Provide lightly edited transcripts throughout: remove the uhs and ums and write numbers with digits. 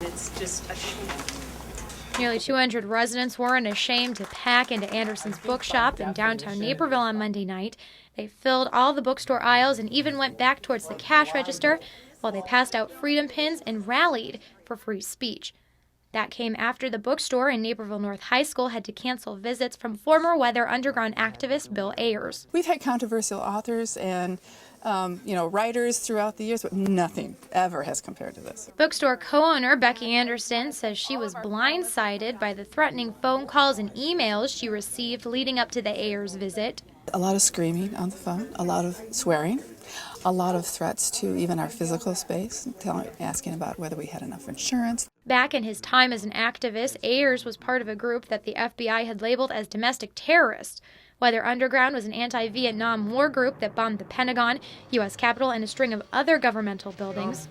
It's just a shame. Nearly 200 residents weren't ashamed to pack into Andersons Bookshop in downtown Naperville on Monday night. They filled all the bookstore aisles and even went back towards the cash register while they passed out freedom pins and rallied for free speech. That came after the bookstore in Naperville North High School had to cancel visits from former Weather Underground activist Bill Ayers. We've had controversial authors and writers throughout the years, but nothing ever has compared to this. Bookstore co-owner Becky Anderson says she was blindsided by the threatening phone calls and emails she received leading up to the Ayers visit. A lot of screaming on the phone, a lot of swearing, a lot of threats to even our physical space, asking about whether we had enough insurance. Back in his time as an activist, Ayers was part of a group that the FBI had labeled as domestic terrorists. Weather Underground was an anti-Vietnam War group that bombed the Pentagon, U.S. Capitol, and a string of other governmental buildings.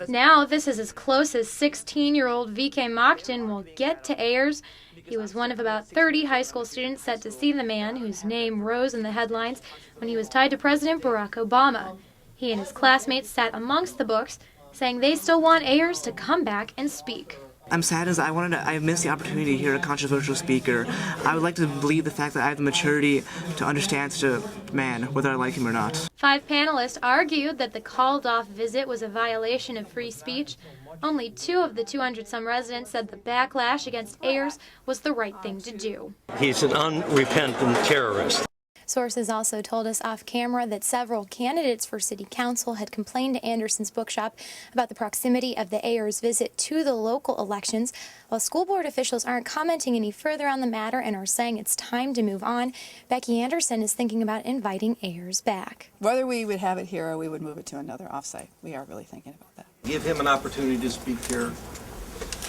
Now this is as close as 16-year-old V.K. Mockton will get to Ayers. He was one of about 30 high school students set to see the man whose name rose in the headlines when he was tied to President Barack Obama. He and his classmates sat amongst the books, saying they still want Ayers to come back and speak. I'm sad as I missed the opportunity to hear a controversial speaker. I would like to believe the fact that I have the maturity to understand such a man, whether I like him or not. 5 panelists argued that the called-off visit was a violation of free speech. Only 2 of the 200-some residents said the backlash against Ayers was the right thing to do. He's an unrepentant terrorist. Sources also told us off camera that several candidates for city council had complained to Andersons Bookshop about the proximity of the Ayers visit to the local elections. While school board officials aren't commenting any further on the matter and are saying it's time to move on, Becky Anderson is thinking about inviting Ayers back. Whether we would have it here or we would move it to another offsite, we are really thinking about that. Give him an opportunity to speak here.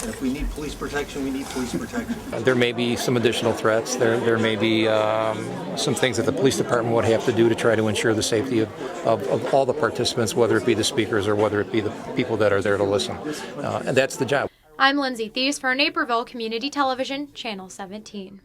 And if we need police protection, we need police protection. There may be some additional threats. There may be some things that the police department would have to do to try to ensure the safety of all the participants, whether it be the speakers or whether it be the people that are there to listen. And that's the job. I'm Lindsey Theis for Naperville Community Television, Channel 17.